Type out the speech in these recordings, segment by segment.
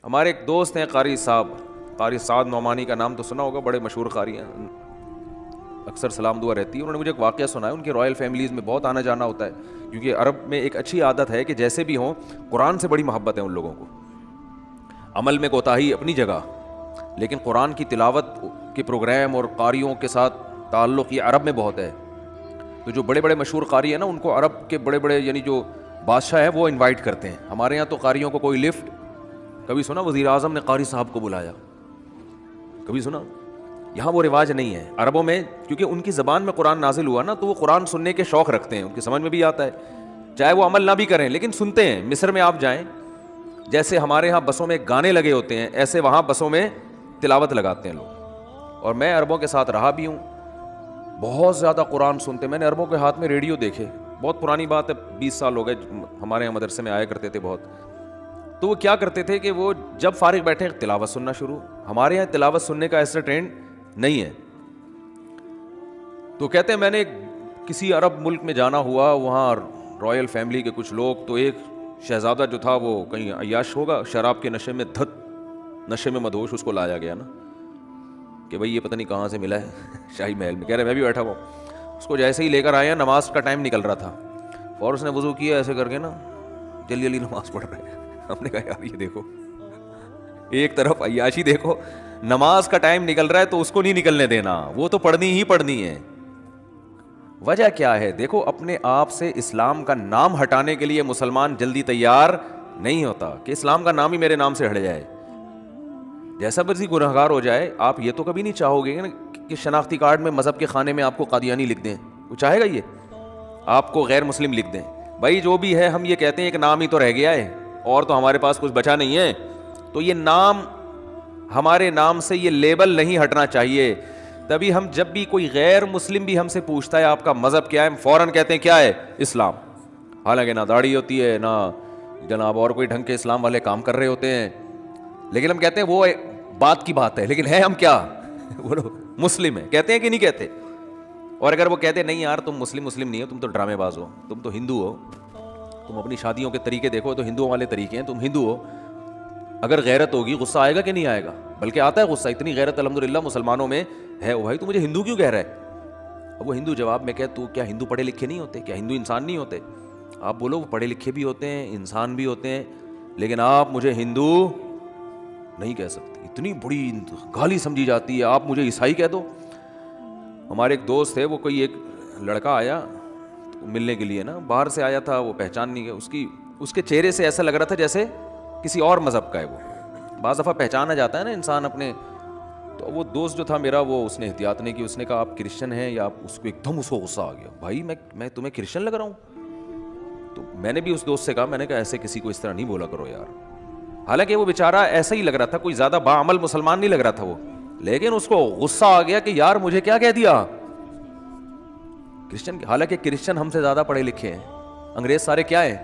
ہمارے ایک دوست ہیں قاری صاحب، قاری سعد نعمانی کا نام تو سنا ہوگا، بڑے مشہور قاری ہیں، اکثر سلام دعا رہتی ہے. انہوں نے مجھے ایک واقعہ سنا ہے. ان کی رائل فیملیز میں بہت آنا جانا ہوتا ہے، کیونکہ عرب میں ایک اچھی عادت ہے کہ جیسے بھی ہوں قرآن سے بڑی محبت ہے ان لوگوں کو. عمل میں کوتاہی اپنی جگہ، لیکن قرآن کی تلاوت کے پروگرام اور قاریوں کے ساتھ تعلق یہ عرب میں بہت ہے. تو جو بڑے بڑے مشہور قاری ہیں نا، ان کو عرب کے بڑے بڑے یعنی جو بادشاہ ہیں وہ انوائٹ کرتے ہیں. ہمارے یہاں تو قاریوں کو کوئی لفٹ، کبھی سنا وزیر اعظم نے قاری صاحب کو بلایا؟ کبھی سنا؟ یہاں وہ رواج نہیں ہے. عربوں میں کیونکہ ان کی زبان میں قرآن نازل ہوا نا، تو وہ قرآن سننے کے شوق رکھتے ہیں، ان کی سمجھ میں بھی آتا ہے، چاہے وہ عمل نہ بھی کریں لیکن سنتے ہیں. مصر میں آپ جائیں، جیسے ہمارے ہاں بسوں میں گانے لگے ہوتے ہیں، ایسے وہاں بسوں میں تلاوت لگاتے ہیں لوگ. اور میں عربوں کے ساتھ رہا بھی ہوں، بہت زیادہ قرآن سنتے. میں نے عربوں کے ہاتھ میں ریڈیو دیکھے، بہت پرانی بات ہے، 20 سال ہو گئے. ہمارے یہاں مدرسے میں آیا کرتے تھے بہت. تو وہ کیا کرتے تھے کہ وہ جب فارغ بیٹھے تلاوت سننا شروع. ہمارے یہاں تلاوت سننے کا ایسا ٹرینڈ نہیں ہے. تو کہتے ہیں میں نے کسی عرب ملک میں جانا ہوا، وہاں رائل فیملی کے کچھ لوگ، تو ایک شہزادہ جو تھا وہ کہیں عیاش ہوگا، شراب کے نشے میں نشے میں مدہوش، اس کو لایا گیا نا کہ بھئی یہ پتہ نہیں کہاں سے ملا ہے شاہی محل میں. کہہ رہے میں بھی بیٹھا ہوا. اس کو جیسے ہی لے کر آیا، نماز کا ٹائم نکل رہا تھا، اور اس نے وضو کیا ایسے کر کے نا، جلدی جلدی نماز پڑھ رہے ہیں. ہم نے کہا یار یہ دیکھو، ایک طرف عیاشی دیکھو، نماز کا ٹائم نکل رہا ہے تو اس کو نہیں نکلنے دینا، وہ تو پڑھنی ہی پڑھنی ہے. وجہ کیا ہے؟ دیکھو، اپنے آپ سے اسلام کا نام ہٹانے کے لیے مسلمان جلدی تیار نہیں ہوتا کہ اسلام کا نام ہی میرے نام سے ہٹ جائے. جیسا مرضی گنہگار ہو جائے، آپ یہ تو کبھی نہیں چاہو گے کہ شناختی کارڈ میں مذہب کے خانے میں آپ کو قادیانی لکھ دیں. وہ چاہے گا یہ آپ کو غیر مسلم لکھ دیں؟ بھائی جو بھی ہے، ہم یہ کہتے ہیں ایک نام ہی تو رہ گیا ہے، اور تو ہمارے پاس کچھ بچا نہیں ہے. تو یہ نام، ہمارے نام سے یہ لیبل نہیں ہٹنا چاہیے. تبھی ہم جب بھی کوئی غیر مسلم بھی ہم سے پوچھتا ہے آپ کا مذہب کیا ہے، ہم فوراً کہتے ہیں کیا ہے؟ اسلام. حالانکہ نہ داڑھی ہوتی ہے، نہ جناب اور کوئی ڈھنگ کے اسلام والے کام کر رہے ہوتے ہیں، لیکن ہم کہتے ہیں وہ بات کی بات ہے. لیکن ہے ہم کیا؟ بولو مسلم ہے. کہتے ہیں کہ نہیں کہتے؟ اور اگر وہ کہتے نہیں یار تم مسلم نہیں ہو، تم تو ڈرامے باز ہو، تم تو ہندو ہو، تم اپنی شادیوں کے طریقے دیکھو تو ہندوؤں والے طریقے ہیں، تم ہندو ہو. اگر غیرت ہوگی غصہ آئے گا کہ نہیں آئے گا؟ بلکہ آتا ہے غصہ. اتنی غیرت الحمدللہ مسلمانوں میں ہے. وہ بھائی تو مجھے ہندو کیوں کہہ رہا ہے؟ اب وہ ہندو جواب میں کہ تو کیا ہندو پڑھے لکھے نہیں ہوتے؟ کیا ہندو انسان نہیں ہوتے؟ آپ بولو وہ پڑھے لکھے بھی ہوتے ہیں، انسان بھی ہوتے ہیں، لیکن آپ مجھے ہندو نہیں کہہ سکتے. اتنی بڑی گالی سمجھی جاتی ہے. آپ مجھے عیسائی کہہ دو. ہمارے ایک دوست ہے، وہ کوئی ایک لڑکا آیا ملنے کے لیے نا، باہر سے آیا تھا، وہ پہچان نہیں گیا. اس کے چہرے سے ایسا لگ رہا تھا جیسے کسی اور مذہب کا ہے. وہ بعض دفعہ پہچانا جاتا ہے نا انسان اپنے. تو وہ دوست جو تھا میرا، وہ اس نے احتیاط نہیں کی. اس نے کہا آپ کرسچن ہیں یا آپ؟ اس کو ایک دم اس کو غصہ آ گیا، بھائی میں تمہیں کرسچن لگ رہا ہوں؟ تو میں نے بھی اس دوست سے کہا، میں نے کہا ایسے کسی کو اس طرح نہیں بولا کرو یار. حالانکہ وہ بیچارہ ایسا ہی لگ رہا تھا، کوئی زیادہ باعمل مسلمان نہیں لگ رہا تھا وہ، لیکن اس کو غصہ آ گیا کہ یار مجھے کیا کہہ دیا کرسچن. حالانکہ کرسچن ہم سے زیادہ پڑھے لکھے ہیں. انگریز سارے کیا ہیں؟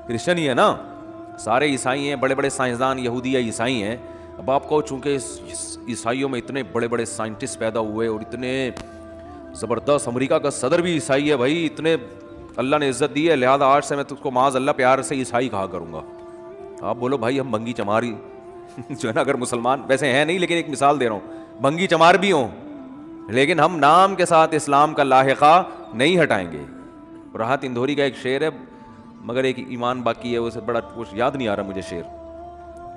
کرسچن ہی ہے نا. سارے عیسائی ہیں، بڑے بڑے سائنسدان یہودی یا عیسائی ہیں. اب آپ کو چونکہ عیسائیوں میں اتنے بڑے بڑے سائنٹسٹ پیدا ہوئے اور اتنے زبردست، امریکہ کا صدر بھی عیسائی ہے بھائی، اتنے اللہ نے عزت دی ہے، لہذا آج سے میں تو اس کو معاذ اللہ پیار سے عیسائی کہا کروں گا. آپ بولو بھائی ہم بھنگی چماری جو ہے نا، اگر مسلمان ویسے ہیں نہیں، لیکن ایک مثال دے رہا ہوں، بھنگی چمار بھی ہوں، لیکن ہم نام کے ساتھ اسلام کا لاحقہ نہیں ہٹائیں گے. راحت اندھوری کا ایک شعر ہے، مگر ایک ایمان باقی ہے، اسے بڑا کچھ یاد نہیں آ رہا مجھے شعر.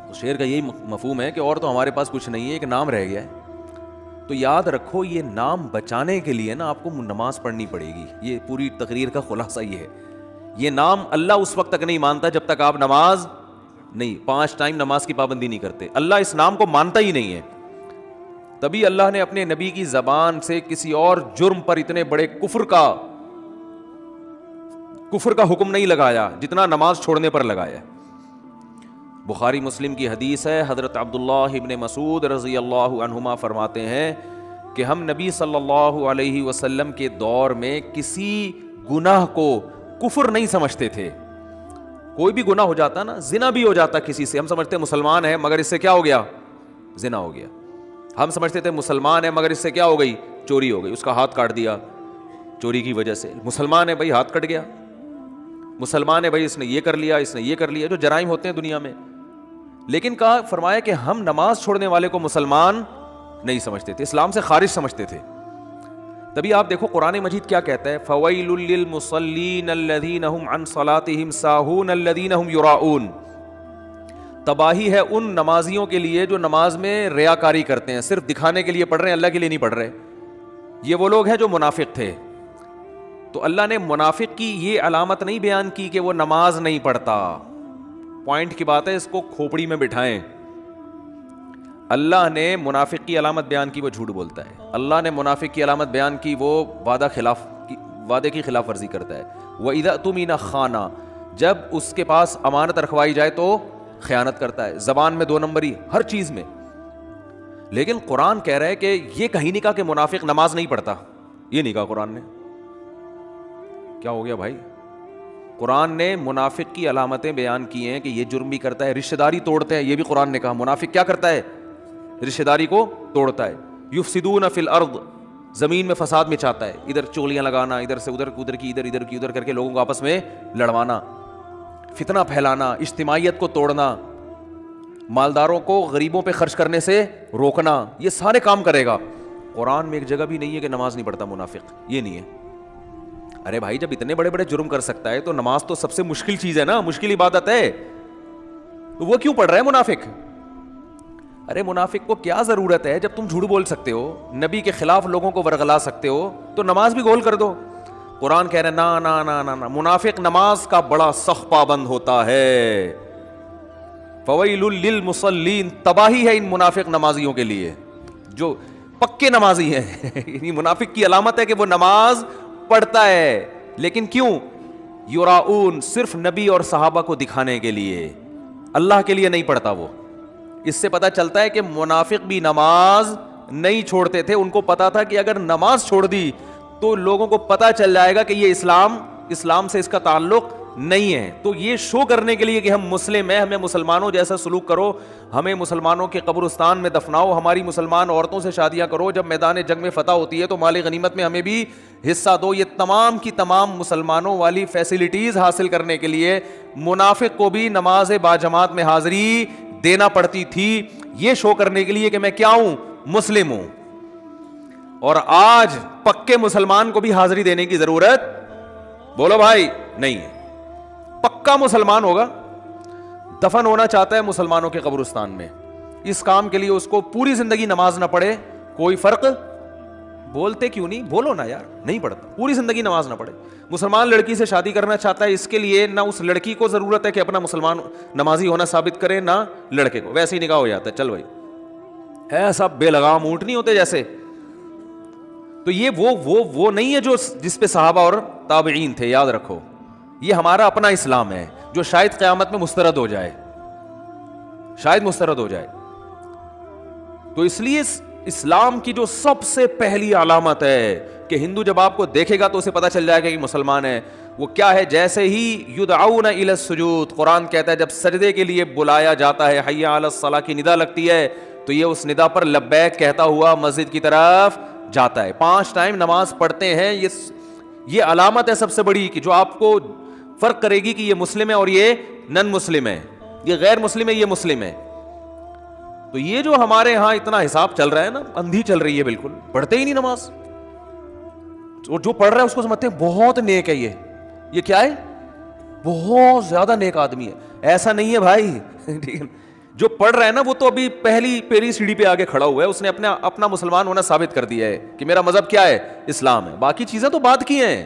اس شعر کا یہی مفہوم ہے کہ اور تو ہمارے پاس کچھ نہیں ہے، ایک نام رہ گیا ہے. تو یاد رکھو یہ نام بچانے کے لیے نا آپ کو نماز پڑھنی پڑے گی. یہ پوری تقریر کا خلاصہ یہ ہے. یہ نام اللہ اس وقت تک نہیں مانتا جب تک آپ نماز نہیں، 5 ٹائم نماز کی پابندی نہیں کرتے. اللہ اس نام کو مانتا ہی نہیں ہے. تبھی اللہ نے اپنے نبی کی زبان سے کسی اور جرم پر اتنے بڑے کفر کا حکم نہیں لگایا جتنا نماز چھوڑنے پر لگایا. بخاری مسلم کی حدیث ہے، حضرت عبداللہ ابن مسعود رضی اللہ عنہما فرماتے ہیں کہ ہم نبی صلی اللہ علیہ وسلم کے دور میں کسی گناہ کو کفر نہیں سمجھتے تھے. کوئی بھی گناہ ہو جاتا نا، زنا بھی ہو جاتا کسی سے، ہم سمجھتے مسلمان ہے مگر اس سے کیا ہو گیا؟ زنا ہو گیا. ہم سمجھتے تھے مسلمان ہے مگر اس سے کیا ہو گئی؟ چوری ہو گئی، اس کا ہاتھ کاٹ دیا چوری کی وجہ سے. مسلمان ہے بھائی، ہاتھ کٹ گیا. مسلمان ہے بھائی، اس نے یہ کر لیا، اس نے یہ کر لیا، جو جرائم ہوتے ہیں دنیا میں. لیکن کہا فرمایا کہ ہم نماز چھوڑنے والے کو مسلمان نہیں سمجھتے تھے, اسلام سے خارج سمجھتے تھے. تبھی آپ دیکھو قرآن مجید کیا کہتا ہے, فَوَيْلٌ لِّلْمُصَلِّينَ الَّذِينَ هُمْ عَنْ صَلَاتِهِمْ سَاهُونَ الَّذِينَ هُمْ يُرَاءُونَ. تباہی ہے ان نمازیوں کے لیے جو نماز میں ریاکاری کرتے ہیں, صرف دکھانے کے لیے پڑھ رہے ہیں, اللہ کے لیے نہیں پڑھ رہے. یہ وہ لوگ ہیں جو منافق تھے. تو اللہ نے منافق کی یہ علامت نہیں بیان کی کہ وہ نماز نہیں پڑھتا. پوائنٹ کی بات ہے, اس کو کھوپڑی میں بٹھائیں. اللہ نے منافق کی علامت بیان کی وہ جھوٹ بولتا ہے. اللہ نے منافق کی علامت بیان کی وہ وعدے کی خلاف ورزی کرتا ہے. وَإِذَا اؤْتُمِنَ خَانَ, جب اس کے پاس امانت رکھوائی جائے تو خیانت کرتا ہے. زبان میں 2 نمبری, ہر چیز میں. لیکن قرآن کہہ رہا ہے کہ یہ کہیں نہیں کہا کہ منافق نماز نہیں پڑھتا, یہ نہیں کہا قرآن نے. کیا ہو گیا بھائی؟ قرآن نے منافق کی علامتیں بیان کی ہیں کہ یہ جرم بھی کرتا ہے, رشتہ داری توڑتے ہیں, یہ بھی قرآن نے کہا. منافق کیا کرتا ہے؟ رشتہ داری کو توڑتا ہے. یفسدون فی الارض, زمین میں فساد مچاتا ہے. ادھر چولیاں لگانا, ادھر سے ادھر, ادھر کی ادھر کر کے لوگوں کو آپس میں لڑوانا, فتنہ پھیلانا, اجتماعیت کو توڑنا, مالداروں کو غریبوں پہ خرچ کرنے سے روکنا, یہ سارے کام کرے گا. قرآن میں ایک جگہ بھی نہیں ہے کہ نماز نہیں پڑھتا منافق, یہ نہیں ہے. ارے بھائی جب اتنے بڑے بڑے جرم کر سکتا ہے تو نماز تو سب سے مشکل چیز ہے نا, مشکل عبادت ہے, تو وہ کیوں پڑھ رہا ہے منافق؟ ارے منافق کو کیا ضرورت ہے جب تم جھوٹ بول سکتے ہو, نبی کے خلاف لوگوں کو ورغلا سکتے ہو, تو نماز بھی گول کر دو. قرآن کہہ رہے نا نا نا نا نا, منافق نماز کا بڑا سخت پابند ہوتا ہے. فویل للمصلین, تباہی ہے ان منافق نمازیوں کے لیے جو پکے نمازی ہیں. یعنی منافق کی علامت ہے کہ وہ نماز پڑھتا ہے, لیکن کیوں؟ یراؤن, صرف نبی اور صحابہ کو دکھانے کے لیے, اللہ کے لیے نہیں پڑھتا وہ. اس سے پتہ چلتا ہے کہ منافق بھی نماز نہیں چھوڑتے تھے. ان کو پتا تھا کہ اگر نماز چھوڑ دی تو لوگوں کو پتا چل جائے گا کہ یہ اسلام سے اس کا تعلق نہیں ہے. تو یہ شو کرنے کے لیے کہ ہم مسلم ہیں, ہمیں مسلمانوں جیسا سلوک کرو, ہمیں مسلمانوں کے قبرستان میں دفناؤ, ہماری مسلمان عورتوں سے شادیاں کرو, جب میدان جنگ میں فتح ہوتی ہے تو مال غنیمت میں ہمیں بھی حصہ دو. یہ تمام کی تمام مسلمانوں والی فیسلٹیز حاصل کرنے کے لیے منافق کو بھی نماز باجماعت میں حاضری دینا پڑتی تھی, یہ شو کرنے کے لیے کہ میں کیا ہوں, مسلم ہوں. اور آج پکے مسلمان کو بھی حاضری دینے کی ضرورت, بولو بھائی, نہیں ہے. پکا مسلمان ہوگا, دفن ہونا چاہتا ہے مسلمانوں کے قبرستان میں, اس کام کے لیے اس کو پوری زندگی نماز نہ پڑھے کوئی فرق. بولتے کیوں نہیں, بولو نا یار, نہیں پڑھتا, پوری زندگی نماز نہ پڑھے. مسلمان لڑکی سے شادی کرنا چاہتا ہے, اس کے لیے نہ اس لڑکی کو ضرورت ہے کہ اپنا مسلمان نمازی ہونا ثابت کرے, نہ لڑکے کو, ویسے ہی نکاح ہو جاتا ہے. چل بھائی, ہے سب بے لگام اونٹ نہیں ہوتے جیسے. تو یہ وہ نہیں ہے جو جس پہ صحابہ اور تابعین تھے, یاد رکھو. یہ ہمارا اپنا اسلام ہے جو شاید قیامت میں مسترد ہو جائے, شاید مسترد ہو جائے. تو اس لیے اسلام کی جو سب سے پہلی علامت ہے کہ ہندو جب آپ کو دیکھے گا تو اسے پتا چل جائے گا کہ مسلمان ہے, وہ کیا ہے؟ جیسے ہی یدعون الی السجود, قرآن کہتا ہے جب سجدے کے لیے بلایا جاتا ہے, حی علی الصلاۃ کی ندا لگتی ہے, تو یہ اس ندا پر لبیک کہتا ہوا مسجد کی طرف جاتا ہے. 5 ٹائم نماز پڑھتے ہیں. یہ علامت ہے سب سے بڑی کہ جو آپ کو فرق کرے گی کہ یہ مسلم ہے اور یہ نن مسلم ہے, یہ غیر مسلم ہے, یہ مسلم ہے. تو یہ جو ہمارے ہاں اتنا حساب چل رہا ہے نا, اندھی چل رہی ہے, بالکل پڑھتے ہی نہیں نماز. اور جو پڑھ رہا ہے اس کو سمجھتے ہیں بہت نیک ہے, یہ کیا ہے, بہت زیادہ نیک آدمی ہے. ایسا نہیں ہے بھائی. جو پڑھ رہا ہے نا وہ تو ابھی پہلی سیڑھی پہ آگے کھڑا ہوا ہے, اس نے اپنا مسلمان ہونا ثابت کر دیا ہے کہ میرا مذہب کیا ہے, اسلام ہے. باقی چیزیں تو بات کی ہیں.